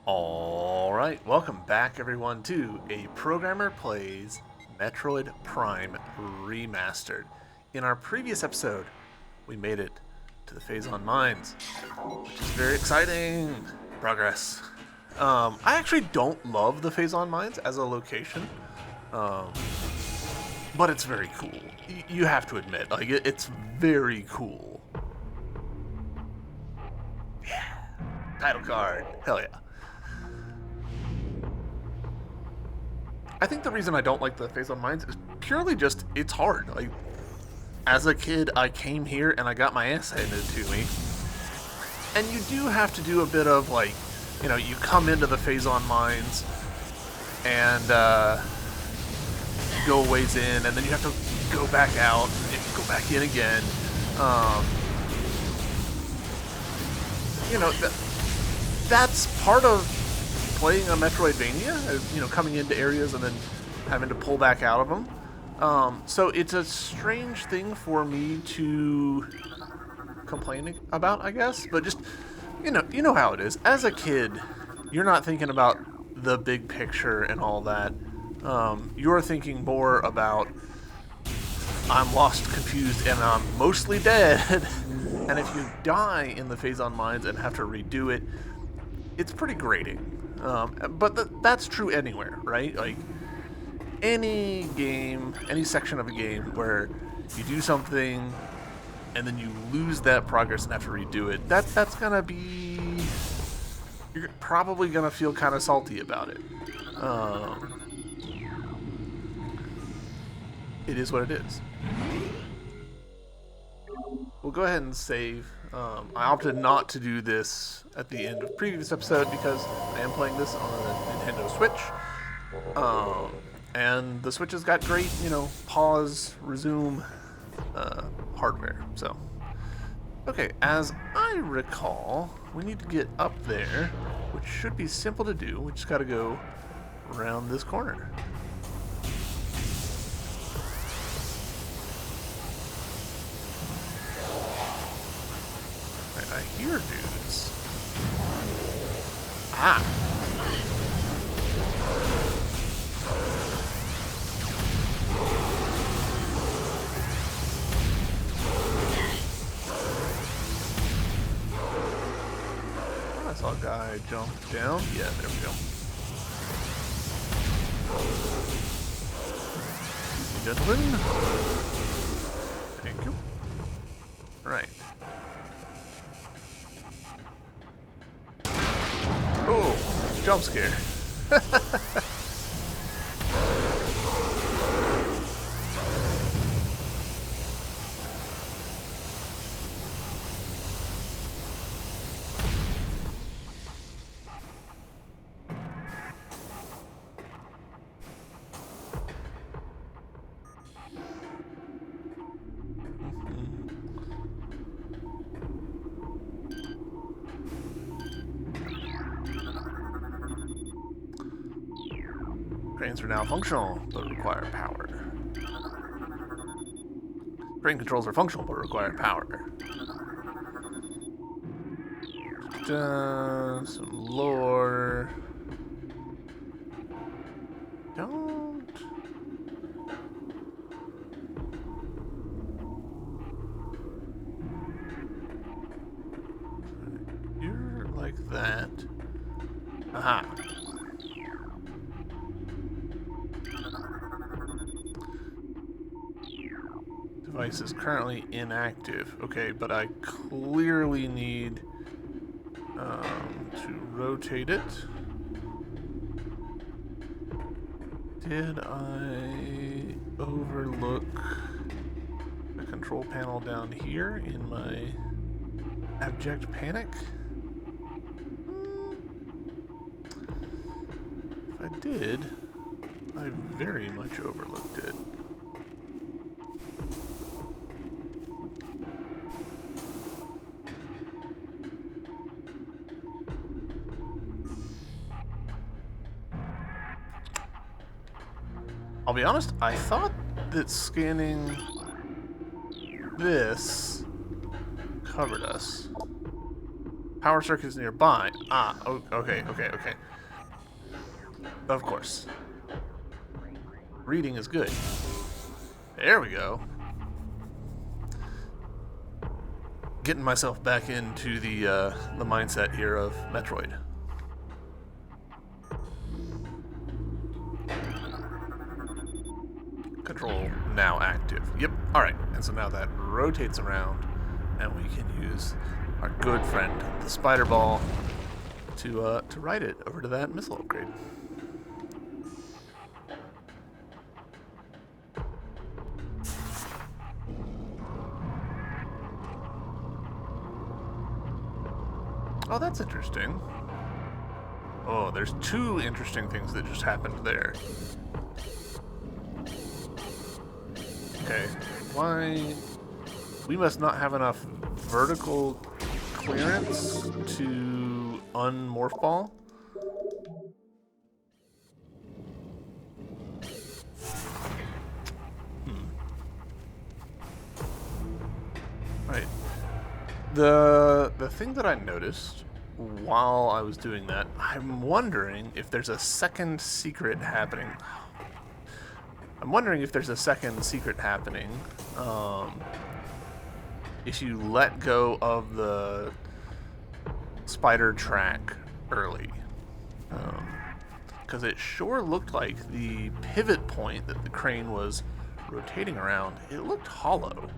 Alright, welcome back everyone to A Programmer Plays Metroid Prime Remastered. In our previous episode, we made it to the Phazon Mines, which is very exciting. Progress. I actually don't love the Phazon Mines as a location, but it's very cool. You have to admit, like it's very cool. Yeah, title card, hell yeah. I think the reason I don't like the Phazon Mines is purely just it's hard. Like, as a kid, I came here and I got my ass handed to me. And you do have to do a bit of, like, you know, you come into the Phazon Mines and go a ways in, and then you have to go back out and go back in again. You know, that's part of playing a Metroidvania, you know, coming into areas and then having to pull back out of them. So it's a strange thing for me to complain about, I guess. But just, you know how it is. As a kid, you're not thinking about the big picture and all that. You're thinking more about, I'm lost, confused, and I'm mostly dead. And if you die in the Phazon Mines and have to redo it, it's pretty grating. But that's true anywhere, right? Like, any game, any section of a game where you do something and then you lose that progress and have to redo it, that's gonna be... You're probably gonna feel kind of salty about it. It is what it is. We'll go ahead and save. I opted not to do this at the end of the previous episode because I am playing this on a Nintendo Switch. And the Switch has got great, you know, pause, resume hardware. So, okay, as I recall, we need to get up there, which should be simple to do. We just got to go around this corner. I hear dudes. Ah. I saw a guy jump down. Yeah, there we go. Gentlemen. Thank you. Right. Oh, jump scare. Cranes are now functional, but require power. Crane controls are functional, but require power. Some lore. Don't. You're like that. Aha. Device is currently inactive. Okay, but I clearly need to rotate it. Did I overlook the control panel down here in my abject panic? If I did, I very much overlooked it. I'll be honest, I thought that scanning this covered us. Power circuits nearby. Ah, okay. Of course. Reading is good. There we go. Getting myself back into the mindset here of Metroid. Control now active. Yep. All right. And so now that rotates around, and we can use our good friend, the spider ball, to ride it over to that missile upgrade. Oh, that's interesting. Oh, there's two interesting things that just happened there. Okay, why? We must not have enough vertical clearance to unmorph ball. Right. The thing that I noticed while I was doing that, I'm wondering if there's a second secret happening. If you let go of the spider track early. Because it sure looked like the pivot point that the crane was rotating around, it looked hollow.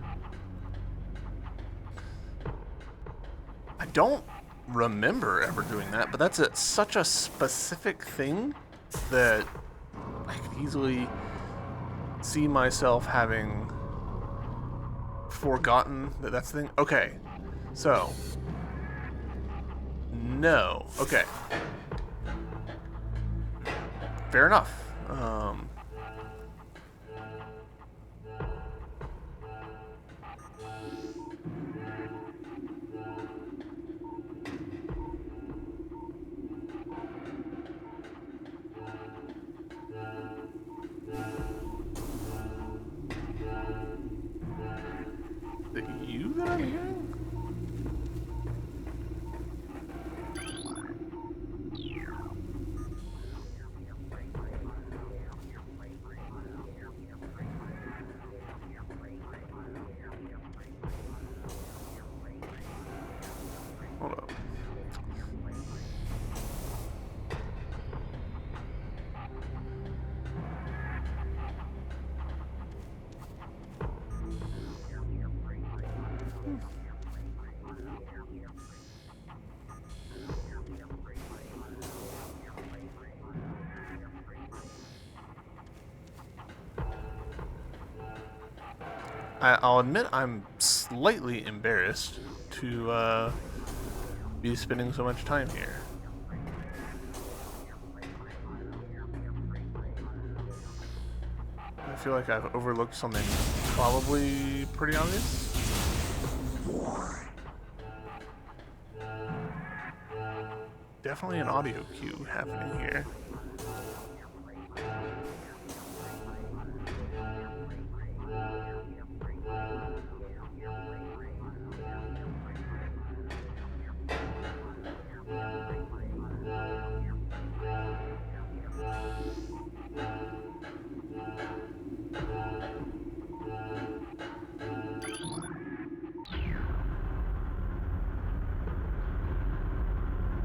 I don't remember ever doing that, but that's such a specific thing that I could easily see myself having forgotten that that's the thing. Okay, so no. Okay, fair enough. Is it you that I'm hearing? Hold up. I'll admit I'm slightly embarrassed to be spending so much time here. I feel like I've overlooked something probably pretty obvious. Definitely an audio cue happening here.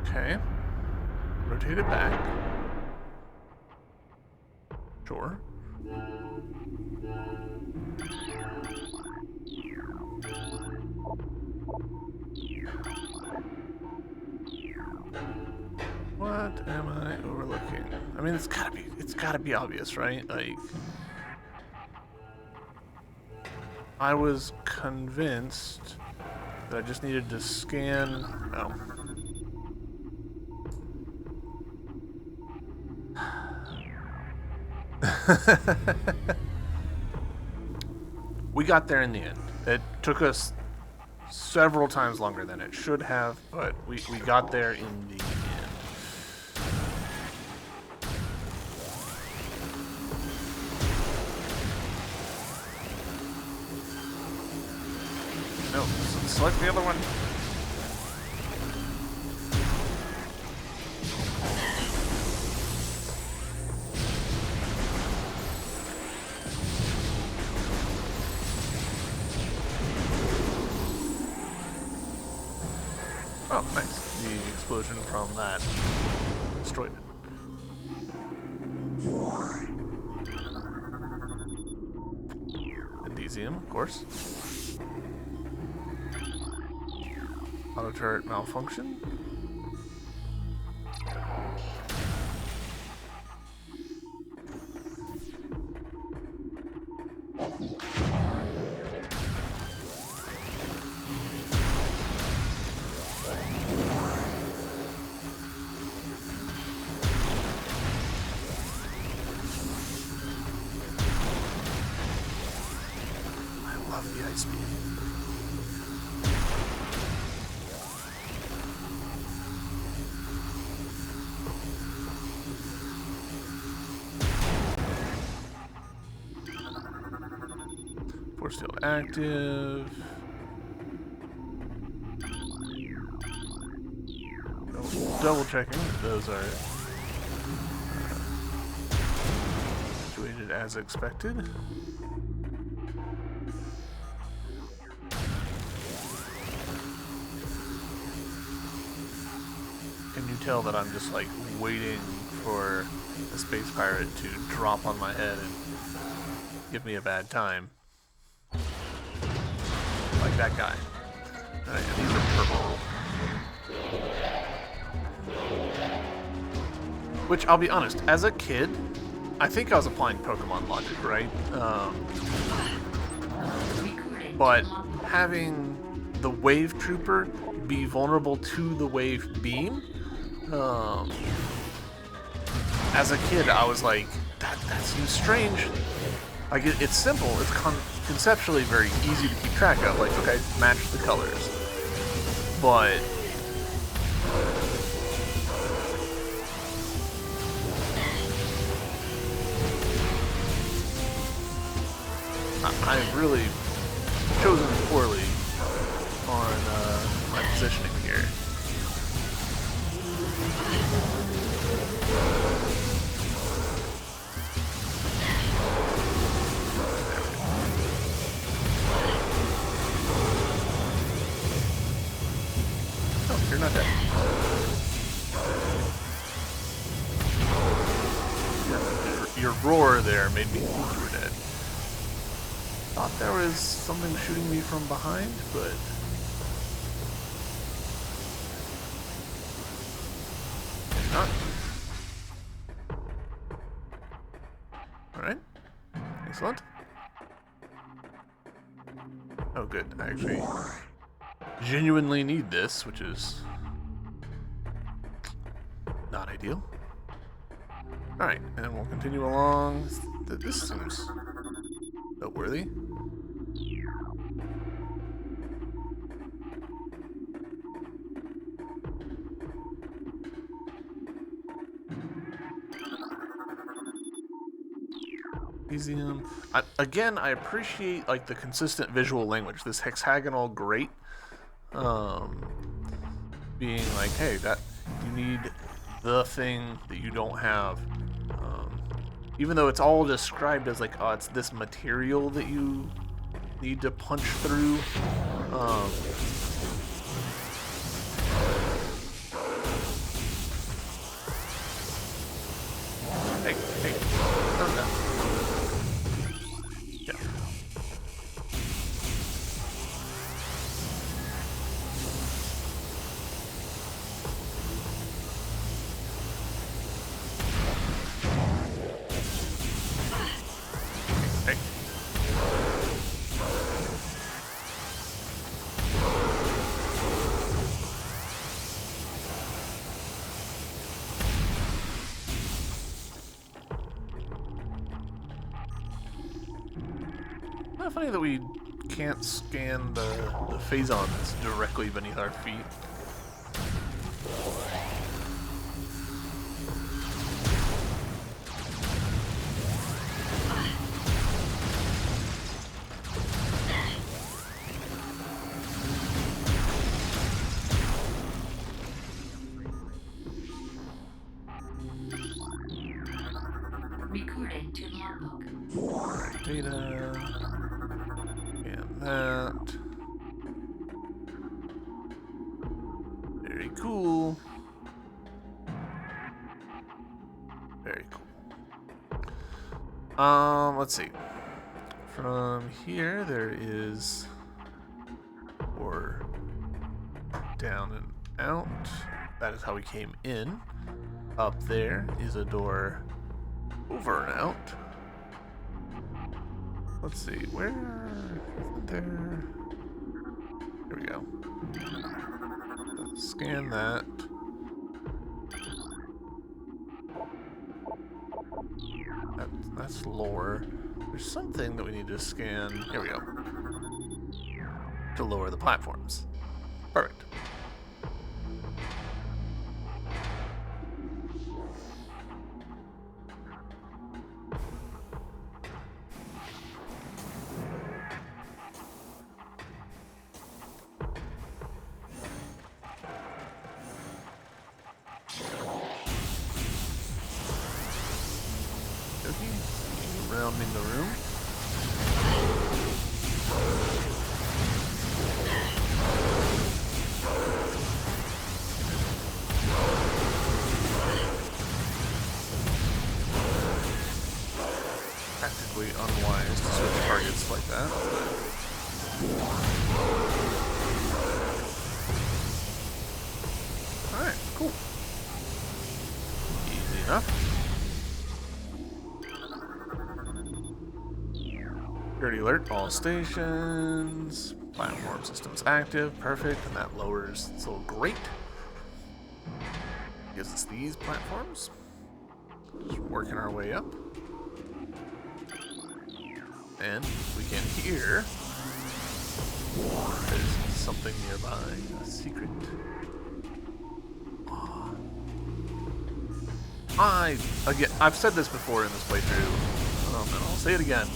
Okay. Rotate it back. Sure. What am I overlooking? I mean, it's gotta be obvious, right? Like, I was convinced that I just needed to scan. Oh. We got there in the end. It took us several times longer than it should have, but we got there in the end. No, select the other one. explosion from that destroyed it. Indesium, of course. Auto turret malfunction. The ice beam. Force field active. Double checking that those are situated as expected. Can you tell that I'm just like waiting for a space pirate to drop on my head and give me a bad time? Like that guy. Alright, and these are purple. Which, I'll be honest, as a kid, I think I was applying Pokemon logic, right? But having the Wave Trooper be vulnerable to the Wave Beam, as a kid, I was like, that seems strange. Like, it's simple. It's conceptually very easy to keep track of. Like, okay, match the colors. But I've really chosen poorly on my positioning here. Oh, you're not dead. Yeah, your roar there made me think you were dead. Thought there was something shooting me from behind, but not. Alright. Excellent. Oh good, I actually genuinely need this, which is not ideal. Alright, and we'll continue along. This seems noteworthy. Again, I appreciate like the consistent visual language. This hexagonal grate, being like, hey, that you need the thing that you don't have. Even though it's all described as like, oh, it's this material that you need to punch through. Hey, don't that. Yeah. Hey. Not funny that we can't scan the phazon that's directly beneath our feet. Recording to logbook. Alright, data. And that. Very cool. Let's see. From here, there is or down and out. That is how we came in. Up there is a door over and out. Let's see, where isn't there? Here we go. Scan that. That's lower. There's something that we need to scan. Here we go. To lower the platforms. Perfect. Rounding the room. Tactically unwise to switch targets like that. Alright, cool. Easy enough. Security alert, all stations. Platform systems active, perfect, and that lowers this little grate. Gives us these platforms. Just working our way up. And we can hear there's something nearby, a secret. I've said this before in this playthrough, and I'll say it again.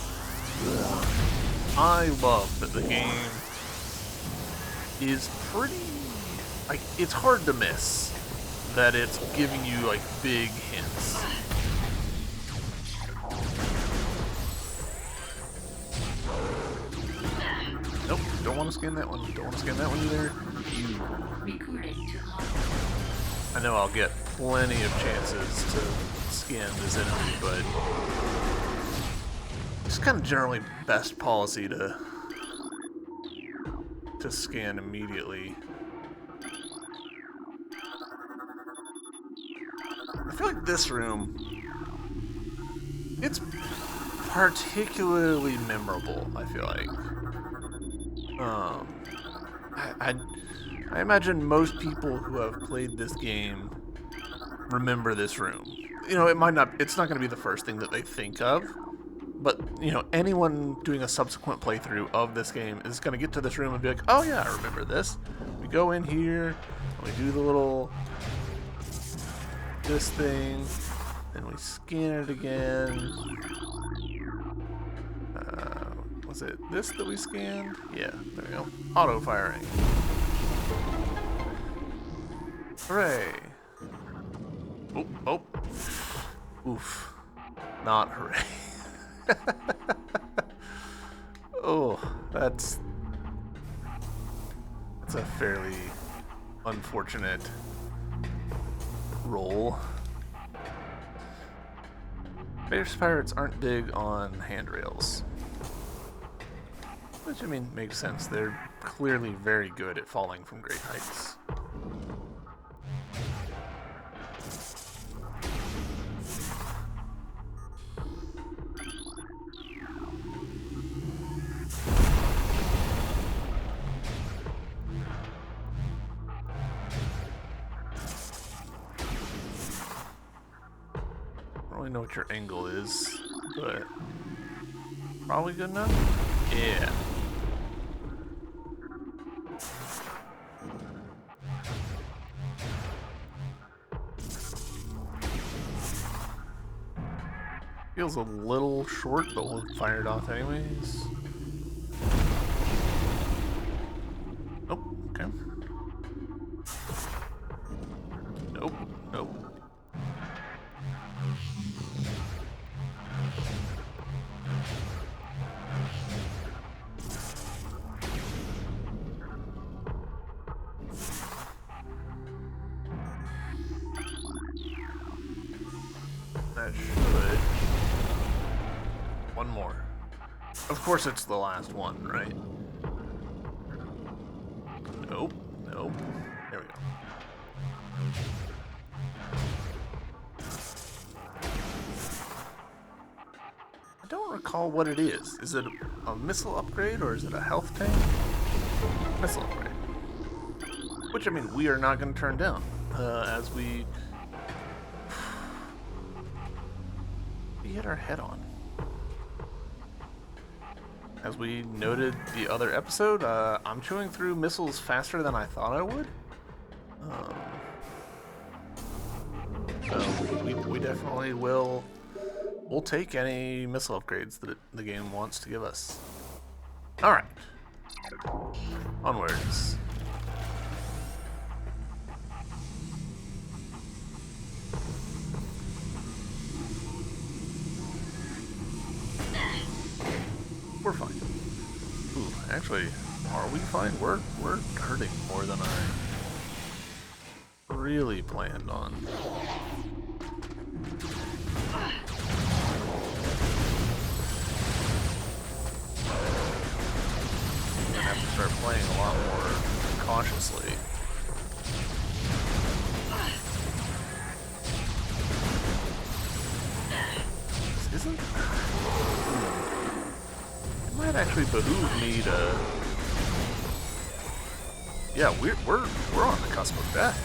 I love that the game is pretty, like, it's hard to miss that it's giving you, like, big hints. Nope, don't want to scan that one. Don't want to scan that one either. I know I'll get plenty of chances to scan this enemy, but it's kind of generally best policy to scan immediately. I feel like this room, it's particularly memorable, I feel like. I imagine most people who have played this game remember this room. You know, it's not going to be the first thing that they think of, but, you know, anyone doing a subsequent playthrough of this game is going to get to this room and be like, oh yeah, I remember this. We go in here, we do the little, this thing, then we scan it again. Was it this that we scanned? Yeah, there we go. Auto firing. Hooray. Oh. Oof. Not hooray. Oh, that's a fairly unfortunate roll. Space pirates aren't big on handrails. Which, I mean, makes sense. They're clearly very good at falling from great heights. I don't really know what your angle is, but probably good enough? Yeah. Feels a little short, but we'll fire it off anyways. Nope, okay. Nope. That should one more. Of course it's the last one, right? Nope. Nope. There we go. I don't recall what it is. Is it a missile upgrade or is it a health tank? Missile upgrade. Which, I mean, we are not going to turn down as we hit our head on. As we noted the other episode, I'm chewing through missiles faster than I thought I would. So we definitely will. We'll take any missile upgrades that the game wants to give us. All right, onwards. We're fine. Ooh, actually, are we fine? We're hurting more than I really planned on. I'm gonna have to start playing a lot more cautiously. This isn't. It might actually behoove me to. Yeah, we're on the cusp of death.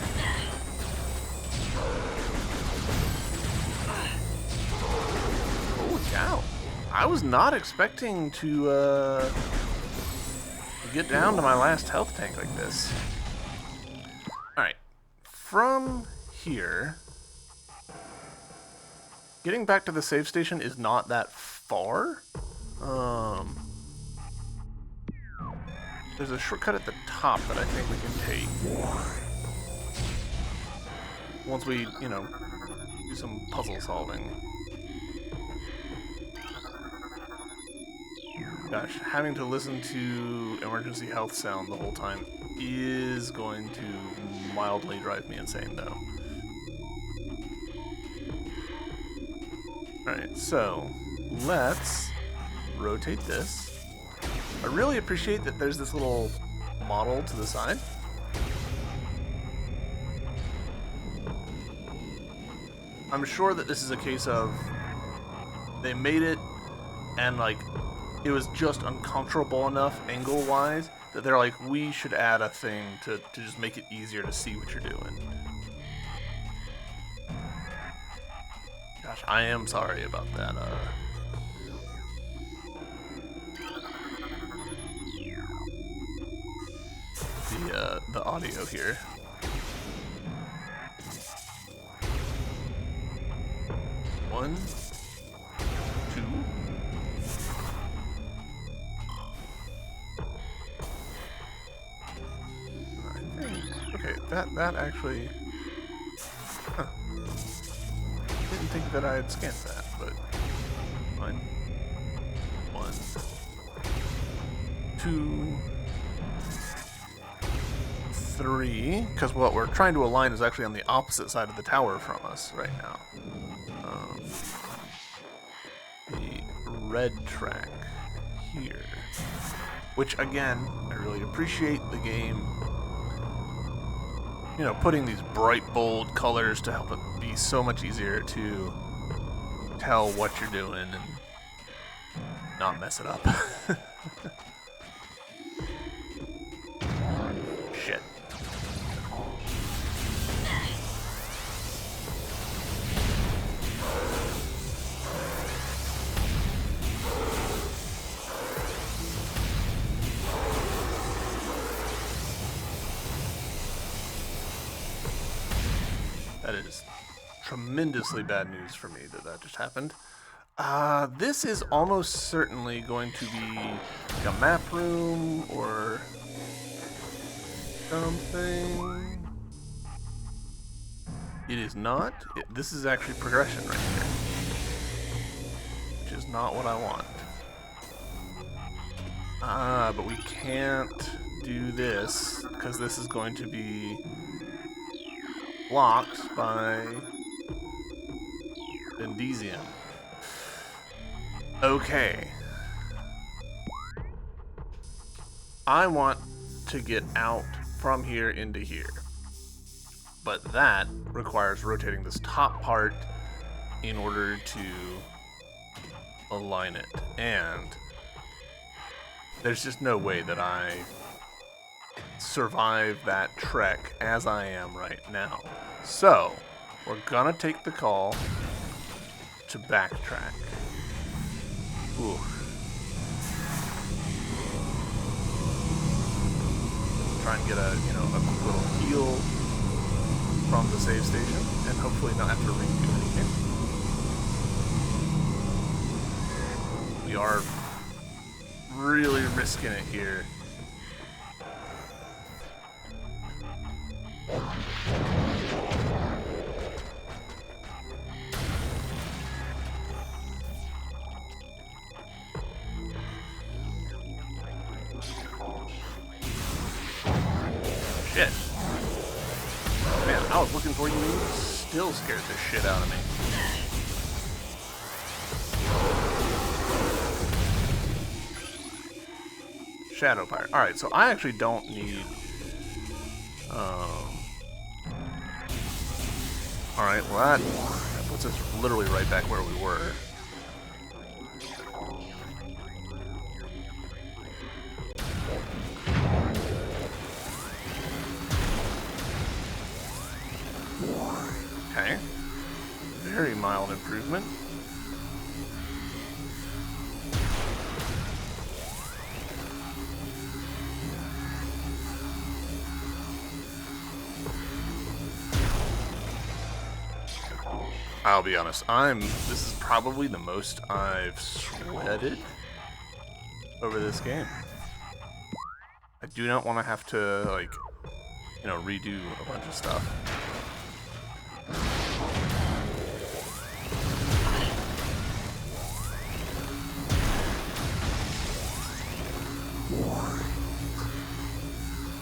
Holy cow! I was not expecting to get down to my last health tank like this. All right, from here, getting back to the save station is not that far. There's a shortcut at the top that I think we can take. Once we, you know, do some puzzle solving. Gosh, having to listen to emergency health sound the whole time is going to mildly drive me insane, though. Alright, so let's rotate this. I really appreciate that there's this little model to the side. I'm sure that this is a case of they made it and like it was just uncomfortable enough angle-wise that they're like, we should add a thing to just make it easier to see what you're doing. Gosh, I am sorry about that. The audio here. One, two. I think. Okay, that actually. Huh. Didn't think that I had scanned that, but fine. One, two. 3, because what we're trying to align is actually on the opposite side of the tower from us right now. The red track here. Which, again, I really appreciate the game, you know, putting these bright, bold colors to help it be so much easier to tell what you're doing and not mess it up. Shit. That is tremendously bad news for me that just happened. This is almost certainly going to be like a map room or something. It is not. This is actually progression right here, which is not what I want. But we can't do this because this is going to be blocked by Indesium. Okay. I want to get out from here into here. But that requires rotating this top part in order to align it. And there's just no way that I survive that trek as I am right now. So, we're gonna take the call to backtrack. Ooh. Try and get a quick little heal from the save station, and hopefully not have to redo anything. We are really risking it here. Shit. Man, I was looking for you, and you still scared the shit out of me. Shadow Pirate. Alright, so I actually don't need... Alright, well that puts us literally right back where we were. Okay. Very mild improvement. I'll be honest, this is probably the most I've sweated over this game. I do not want to have to, like, redo a bunch of stuff.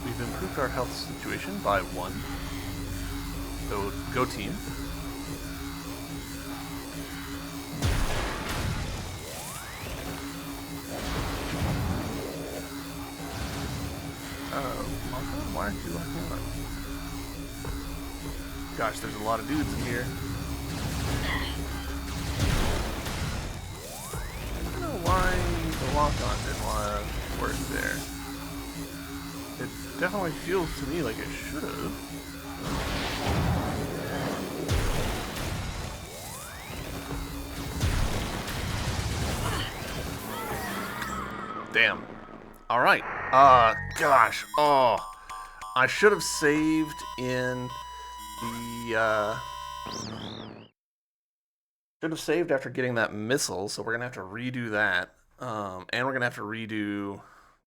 We've improved our health situation by 1. So, go team. Why aren't you like that? Gosh, there's a lot of dudes in here. I don't know why the lock-on didn't want to work there. It definitely feels to me like it should have. Damn. Alright. Gosh. Oh. I should have saved in the, should have saved after getting that missile, so we're gonna have to redo that. And we're gonna have to redo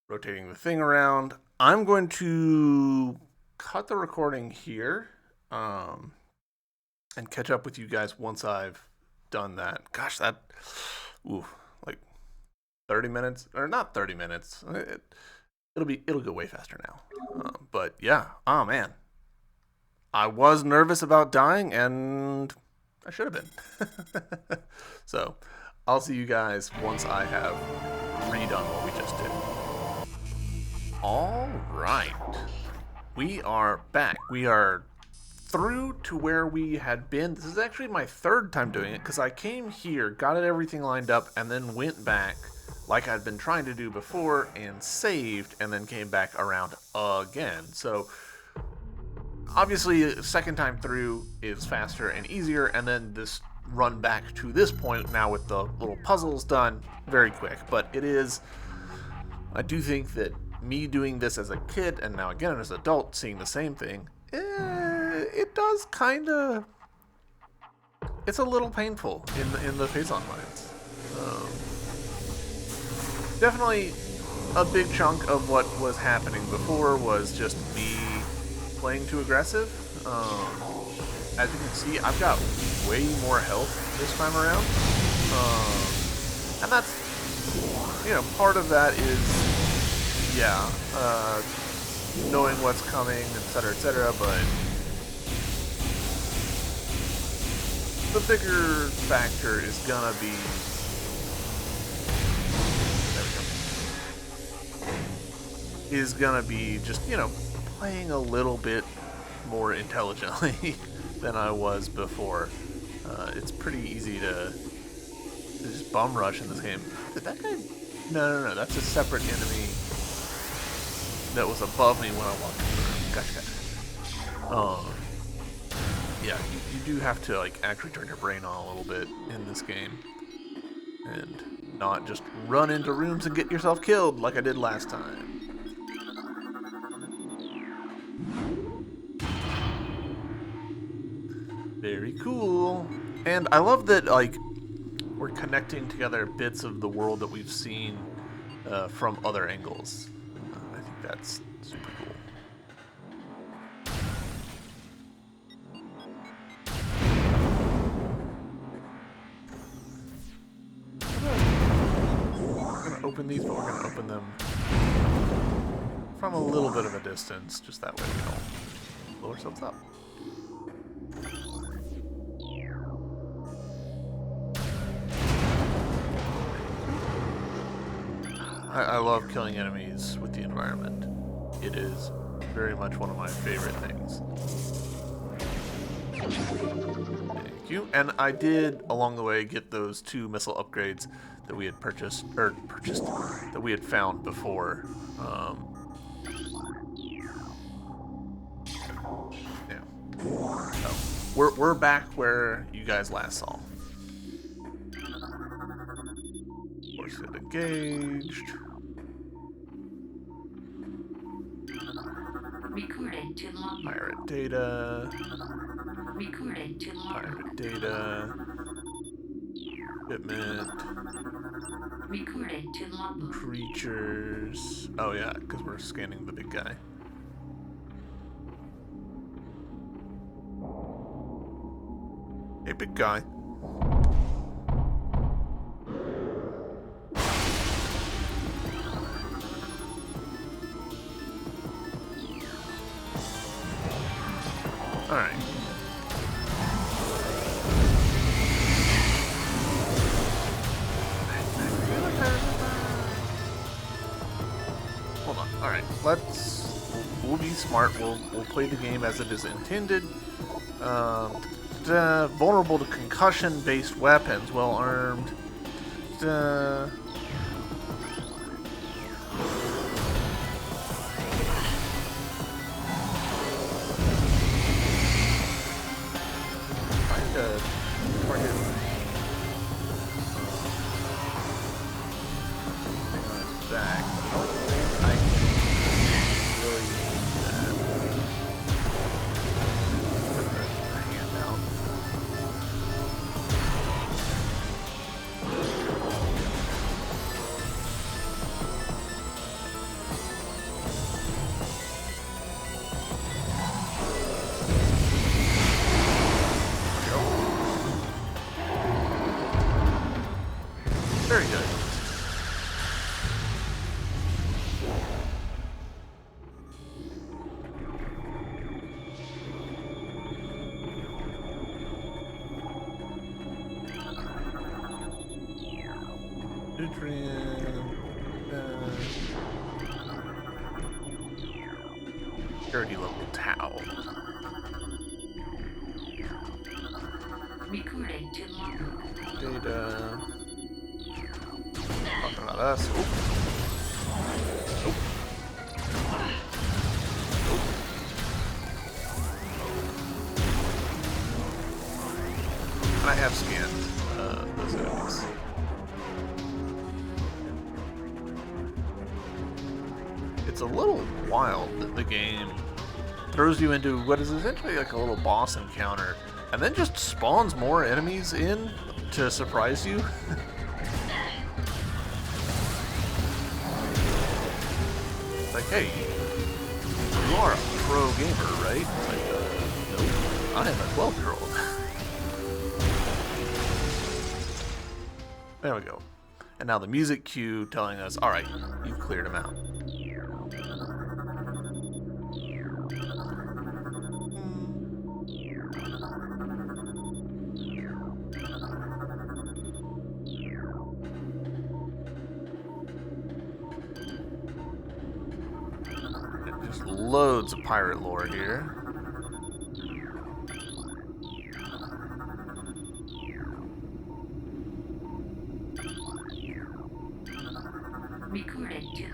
rotating the thing around. I'm going to cut the recording here, and catch up with you guys once I've done that. Gosh, that, ooh, like 30 minutes, or not 30 minutes. It'll go way faster now. But yeah, oh man. I was nervous about dying, and I should have been. So, I'll see you guys once I have redone what we just did. Alright. We are back. We are through to where we had been. This is actually my 3rd time doing it, because I came here, got everything lined up, and then went back like I'd been trying to do before and saved, and then came back around again. So obviously 2nd time through is faster and easier, and then this run back to this point now with the little puzzles done, very quick. But it is, I do think that me doing this as a kid and now again as an adult seeing the same thing, it does kind of, it's a little painful in the face-on lines. Definitely a big chunk of what was happening before was just me playing too aggressive. As you can see, I've got way more health this time around. And that's, part of that is, yeah, knowing what's coming, etc., but the bigger factor is gonna be is gonna be just, playing a little bit more intelligently than I was before. It's pretty easy to just bum rush in this game. Did that guy? No. That's a separate enemy that was above me when I walked through. Gotcha. Yeah, you do have to like actually turn your brain on a little bit in this game, and not just run into rooms and get yourself killed like I did last time. Very cool. And I love that, like, we're connecting together bits of the world that we've seen from other angles. I think that's super cool. We're going to open these, but we're going to open them from a little bit of a distance, just that way we don't blow ourselves up. I love killing enemies with the environment. It is very much one of my favorite things. Thank you. And I did, along the way, get those 2 missile upgrades that we had that we had found before. Yeah. So, we're back where you guys last saw. Force field engaged. Recording to log. Pirate data. Recording to log. Pirate data. Equipment. Recording to logbook. Creatures. Oh yeah, because we're scanning the big guy. Hey, big guy. Alright. Hold on. Alright. We'll be smart. We'll play the game as it is intended. Vulnerable to concussion-based weapons, well armed. Very good. Nutrient. Security level tau. Recording to logbook. Data. Talking about us. Oop. Nope. And I have scanned those enemies. It's a little wild that the game throws you into what is essentially like a little boss encounter and then just spawns more enemies in to surprise you. Like, hey, you are a pro gamer, right? Like, nope, I am a 12-year-old. There we go. And now the music cue telling us, alright, you've cleared him out. loads of pirate lore here. Recorded to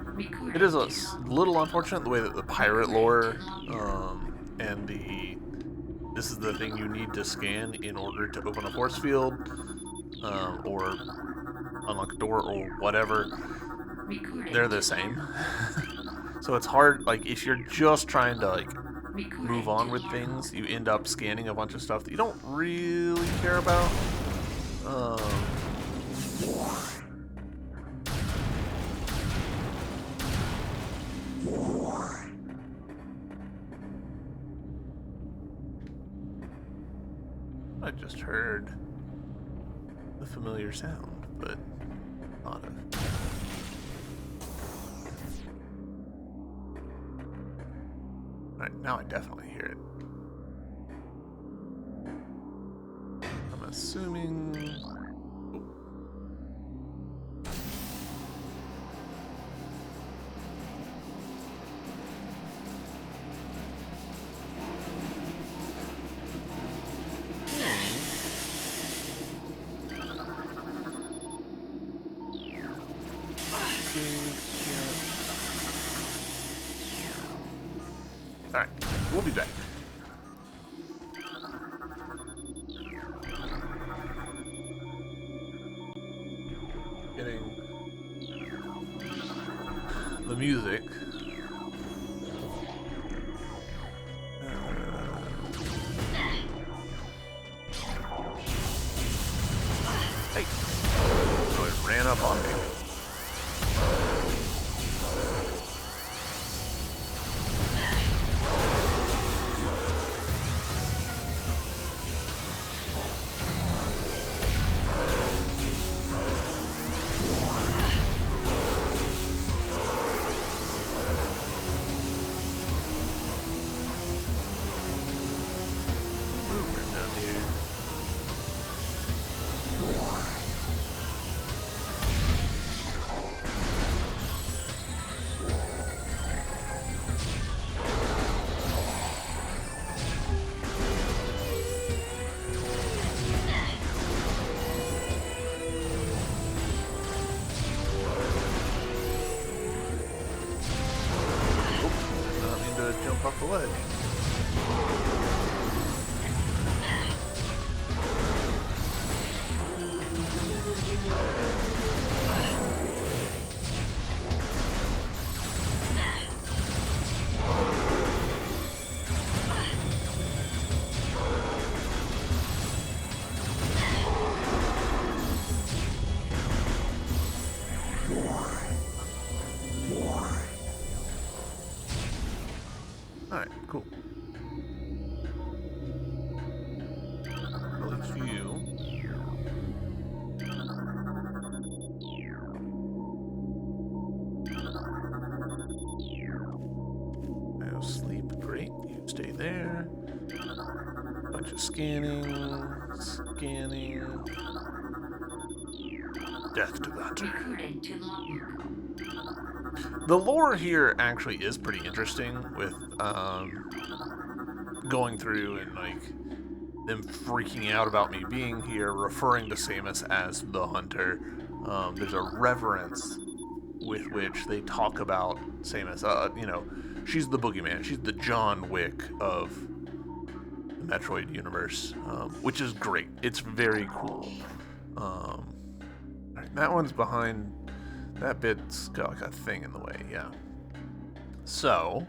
logbook. It is a little unfortunate the way that the pirate lore and this is the thing you need to scan in order to open a force field or unlock a door or whatever. They're the same. So it's hard, like, if you're just trying to, like, move on with things, you end up scanning a bunch of stuff that you don't really care about. I just heard the familiar sound, but not of. Alright, now I definitely hear it. I'm assuming. Alright, we'll be back. Getting the music. Hey! So it ran up on me. Off the ledge. Alright, cool. At least you. I'll sleep. Great. You stay there. Bunch of scanning. Death to Gunter. Recorded to logbook. The lore here actually is pretty interesting with going through and like them freaking out about me being here, referring to Samus as the Hunter. There's a reverence with which they talk about Samus. You know, she's the boogeyman. She's the John Wick of the Metroid universe, which is great. It's very cool. Right, that one's behind. That bit's got like a thing in the way, yeah. So,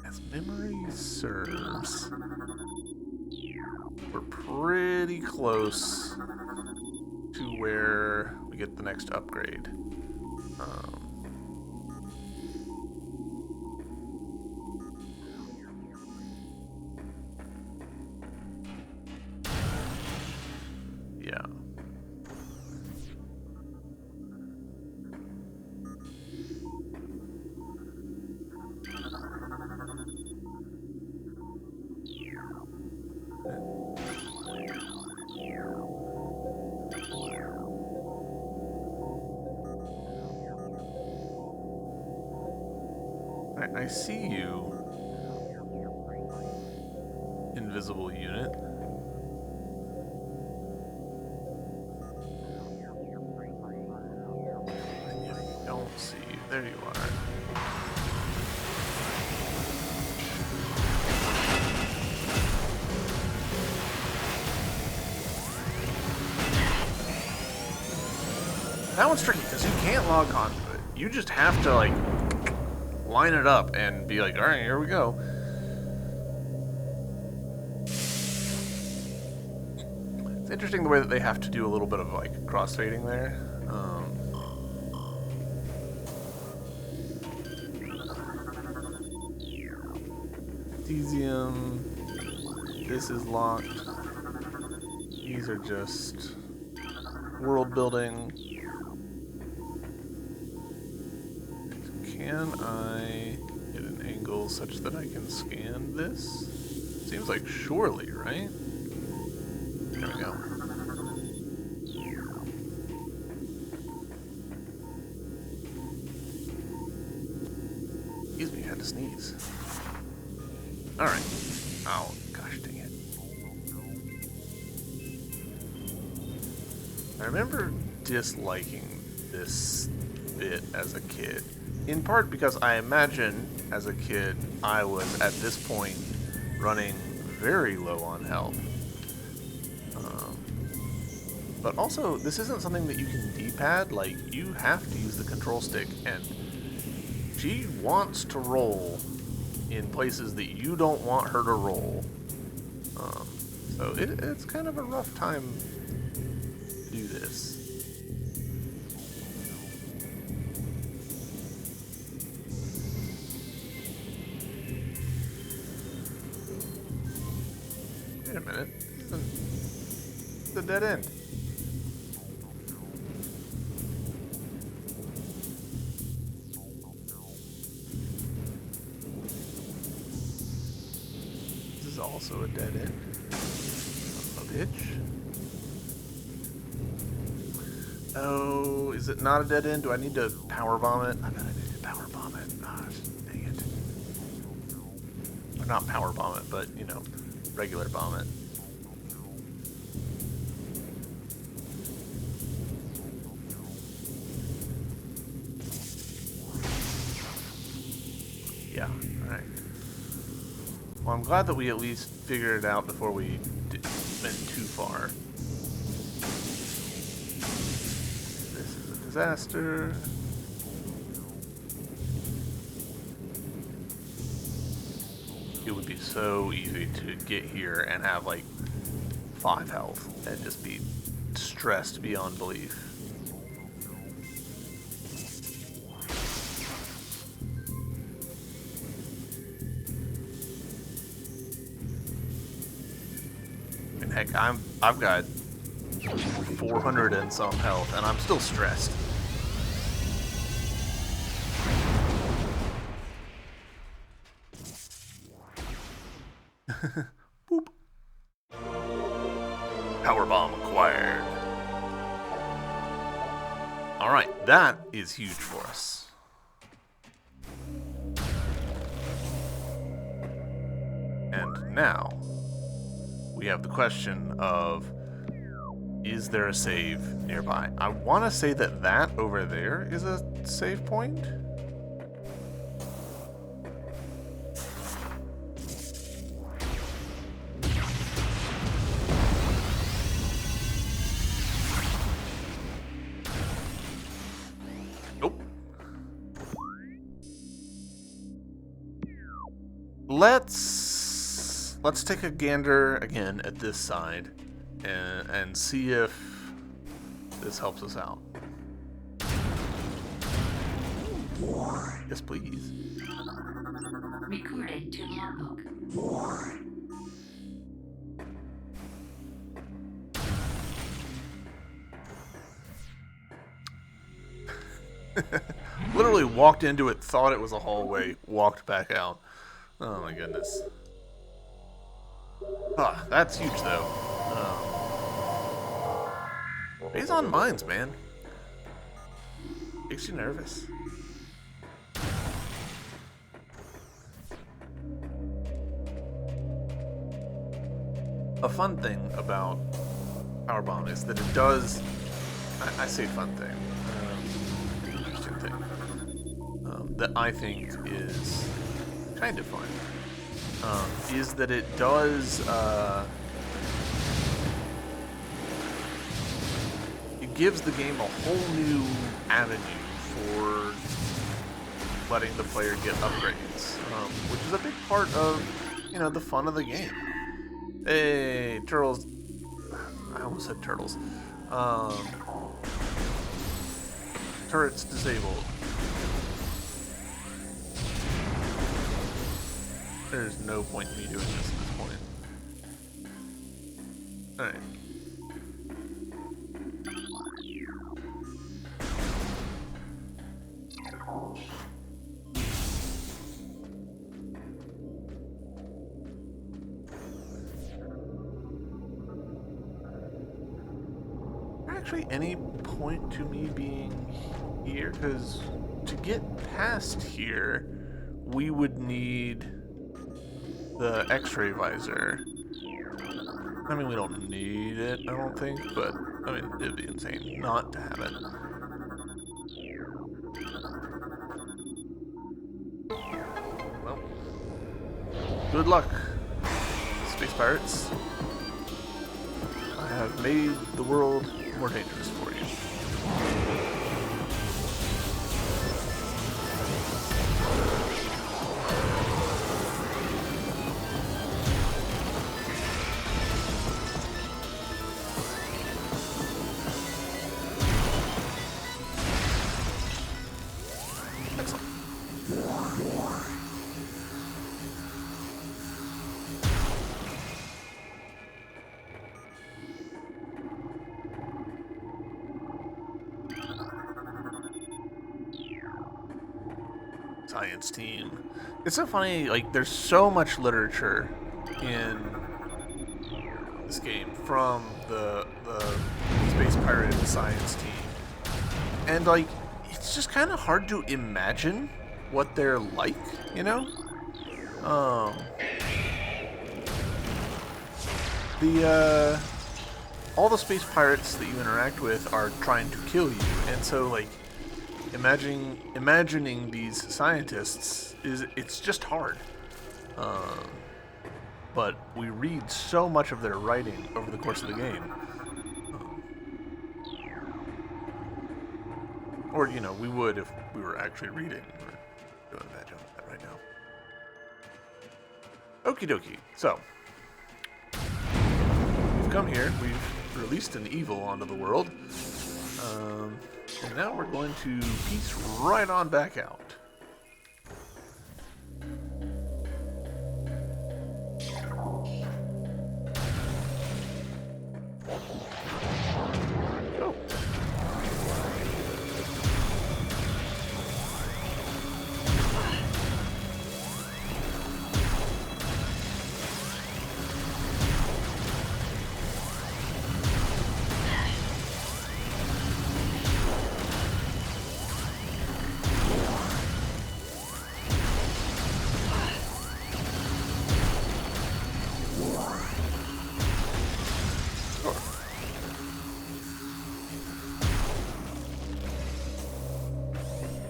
as memory serves, we're pretty close to where we get the next upgrade. Yeah. I see you, invisible unit. I don't see you. There you are. That one's tricky because you can't log on to it. You just have to like line it up and be like, all right, here we go. It's interesting the way that they have to do a little bit of like crossfading there. Cesium. This is locked. These are just world building. Can I get an angle such that I can scan this? Seems like surely, right? There we go. Excuse me, I had to sneeze. Alright. Oh, gosh dang it. I remember disliking this bit as a kid. In part because I imagine, as a kid, I was, at this point, running very low on health. But also, this isn't something that you can D-pad. Like, you have to use the control stick, and she wants to roll in places that you don't want her to roll. So it's kind of a rough time to do this. Wait a minute. It's a dead end. This is also a dead end. A bitch. Oh, is it not a dead end? Do I need to power bomb it? I bet I need to power bomb it. Gosh, dang it. Or not power bomb it, but, you know, regular bomb it. Yeah, alright. Well, I'm glad that we at least figured it out before we went too far. This is a disaster. It would be so easy to get here and have like 5 health and just be stressed beyond belief. And heck, I've got 400 and some health, and I'm still stressed. Boop. Power bomb acquired. Alright, that is huge for us. And now, we have the question of, is there a save nearby? I want to say that that over there is a save point. Nope. Let's take a gander again at this side and see if this helps us out. Yes, please. Recorded to logbook. Literally walked into it, thought it was a hallway, walked back out. Oh my goodness. Ah, that's huge though. He's on mines, man. Makes you nervous. a fun thing about Powerbomb is that it does. I say fun thing. Interesting thing. That I think is kind of fun. Is that it does. It gives the game a whole new avenue for letting the player get upgrades, which is a big part of, the fun of the game. Hey, turtles. I almost said turtles. Turrets disabled. There's no point in me doing this at this point. Alright. Actually any point to me being here? Because to get past here, we would need the X-ray visor. I mean, we don't need it, I don't think, but, I mean, it'd be insane not to have it. Well, good luck, space pirates. I have made the world more dangerous for you. Science team. It's so funny, like, there's so much literature in this game from the Space Pirate science team. And, like, it's just kind of hard to imagine what they're like, all the space pirates that you interact with are trying to kill you, and so, like, imagining these scientists it's just hard. But we read so much of their writing over the course of the game. Or, we would if we were actually reading. We're doing a bad job of that right now. Okie dokie. So, we've come here. We've released an evil onto the world. And now we're going to piece right on back out. Oh.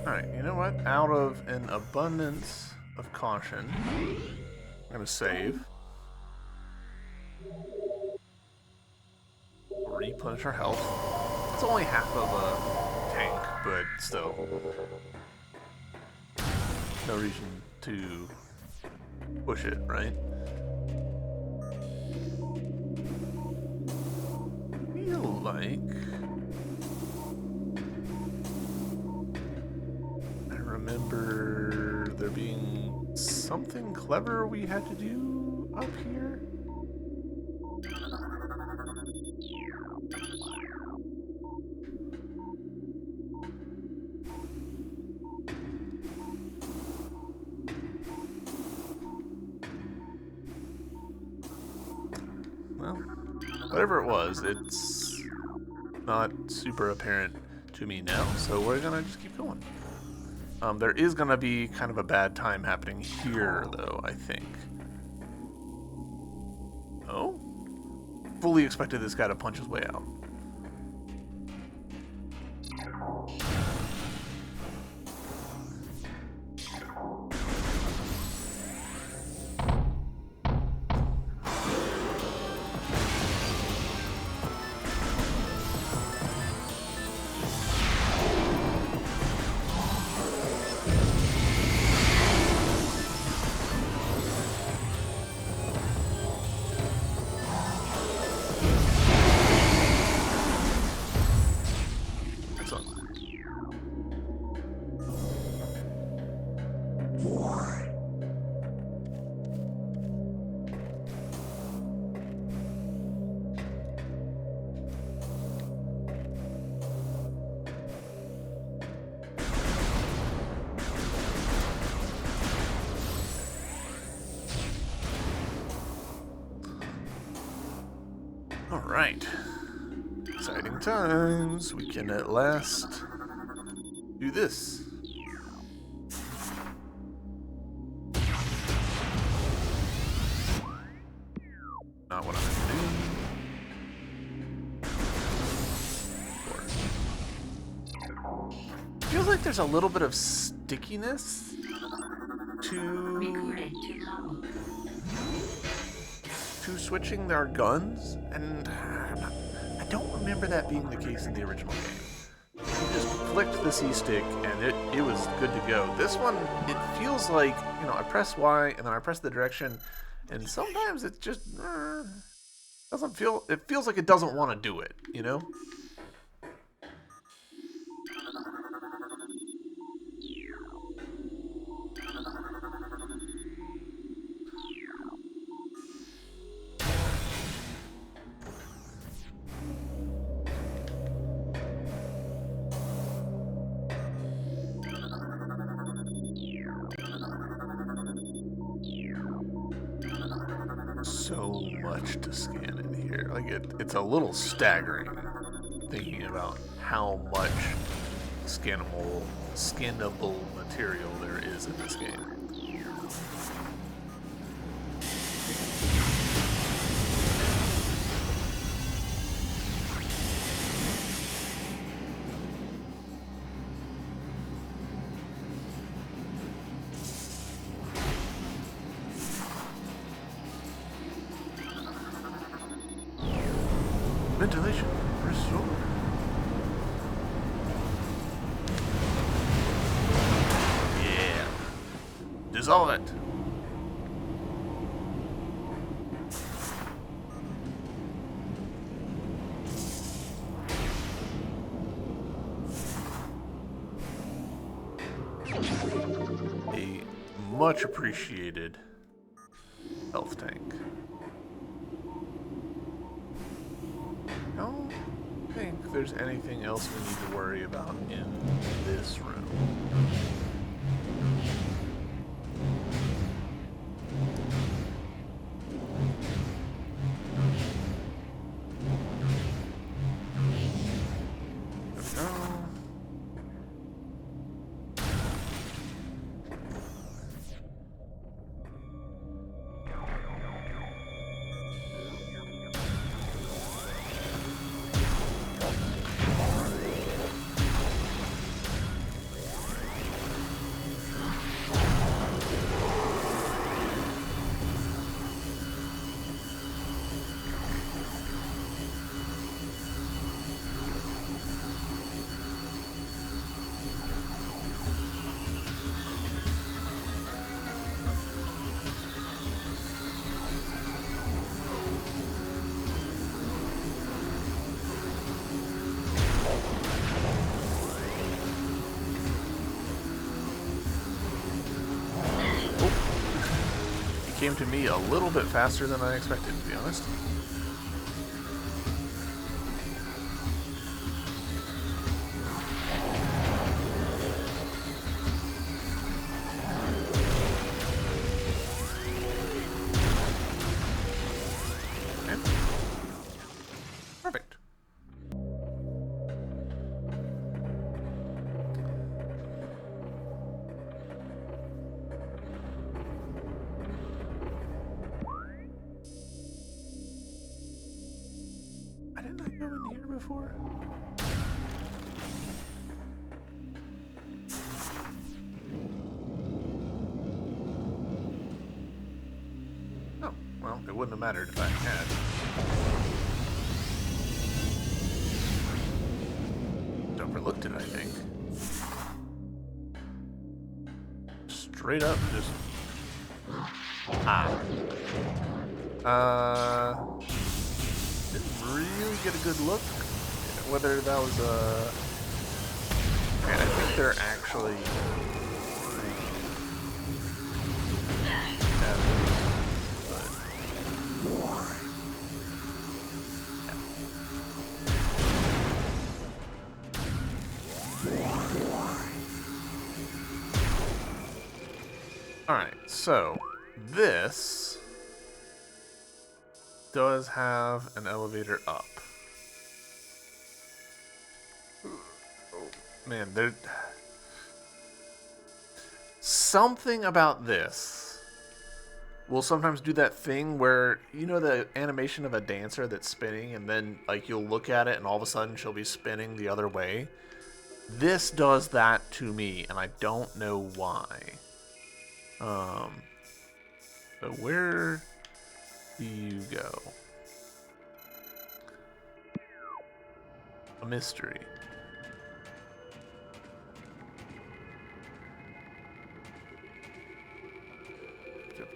Alright, you know what? Out of an abundance of caution, I'm going to save. Replenish our health. It's only half of a tank, but still. No reason to push it, right? I feel like remember there being something clever we had to do up here. Well, whatever it was, it's not super apparent to me now, so we're gonna just keep going. There is going to be kind of a bad time happening here, though, I think. Oh? fully expected this guy to punch his way out. Alright. Exciting times. We can at last do this. Not what I'm going to do. Feels like there's a little bit of stickiness to switching their guns, and I don't remember that being the case in the original game. You just flicked the C stick and it was good to go. This one, it feels like, you know, I press Y and then I press the direction, and sometimes it just doesn't feel, it feels like it doesn't want to do it, you know? So much to scan in here. Like it's a little staggering thinking about how much scannable material there is in this game. Ventilation restored. Yeah. Dissolve it. A much appreciated health tank. I don't think there's anything else we need to worry about in this room. Came to me a little bit faster than I expected, to be honest. Okay. Perfect. go in here before? Oh, well, it wouldn't have mattered if I had. Overlooked it, I think. Straight up, just... Didn't really get a good look whether that was a... Man, I think they're actually... Alright, so this does have an elevator up. Oh, man, there... Something about this will sometimes do that thing where, you know the animation of a dancer that's spinning and then like you'll look at it and all of a sudden she'll be spinning the other way? This does that to me and I don't know why. So where do you go? A mystery.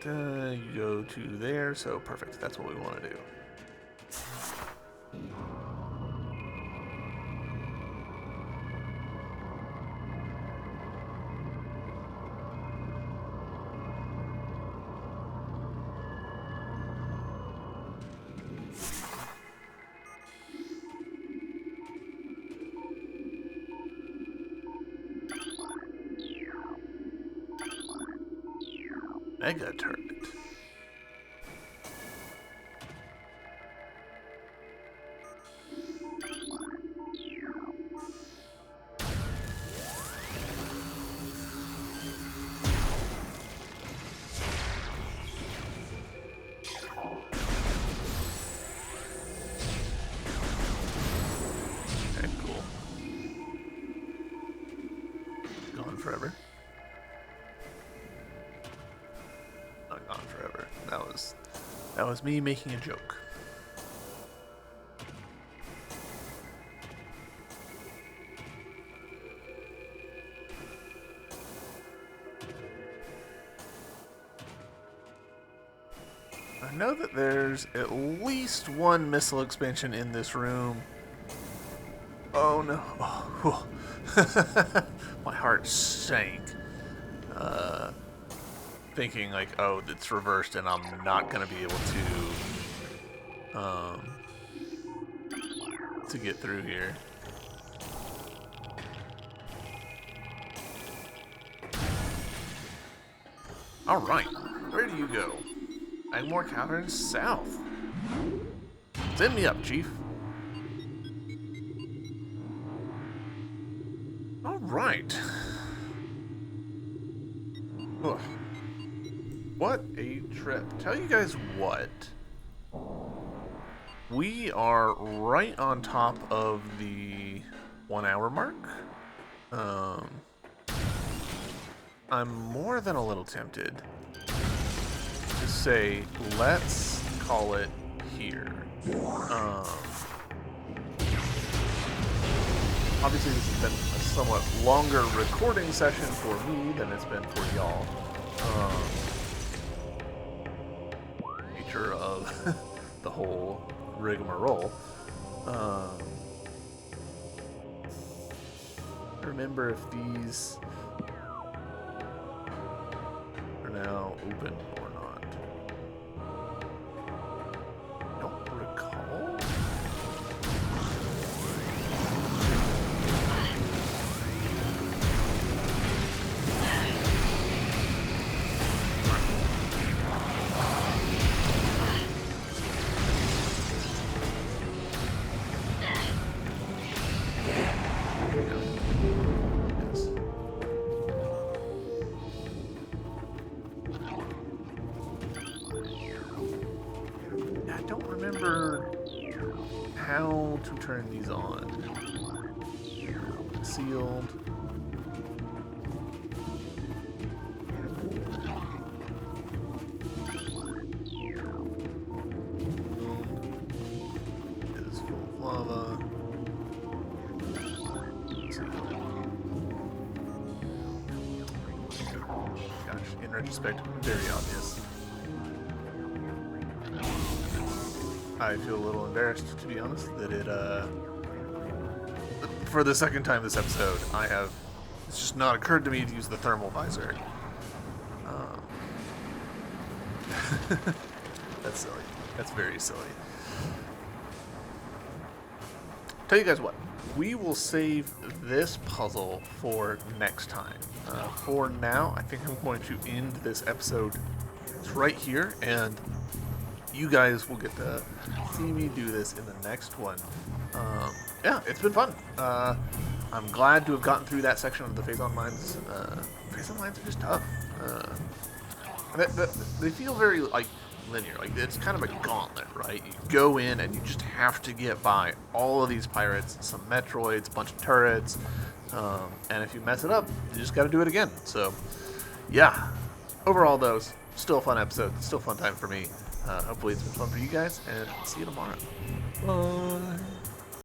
You go to there, so perfect. That's what we want to do. Mega turret. Okay, cool. Gone forever. Not gone forever. That was me making a joke. I know that there's at least one missile expansion in this room. Oh no. Oh, my heart sank. Thinking like, oh, it's reversed and I'm not gonna be able to get through here. Alright, where do you go? Agmore Cavern South. Send me up, Chief. Alright. What a trip. Tell you guys what. We are right on top of the 1 hour mark. I'm more than a little tempted to say, let's call it here. Obviously this has been a somewhat longer recording session for me than it's been for y'all. Nature of the whole rigmarole. Remember if these are now open or not. Don't recall. I don't remember how to turn these on. Sealed. Is full of lava. Gosh, in retrospect, very obvious. I feel a little embarrassed, to be honest, that it, for the second time this episode, it's just not occurred to me to use the thermal visor. That's silly. That's very silly. Tell you guys what, we will save this puzzle for next time. For now, I think I'm going to end this episode right here, and you guys will get to see me do this in the next one. Yeah, it's been fun. I'm glad to have gotten through that section of the phase-on mines. Phase-on mines are just tough. They feel very, like, linear. Like, it's kind of a gauntlet, right? You go in and you just have to get by all of these pirates, some Metroids, a bunch of turrets, and if you mess it up, you just got to do it again. So, yeah. Overall, though, still a fun episode. Still a fun time for me. Hopefully it's been fun for you guys, and see you tomorrow. Bye.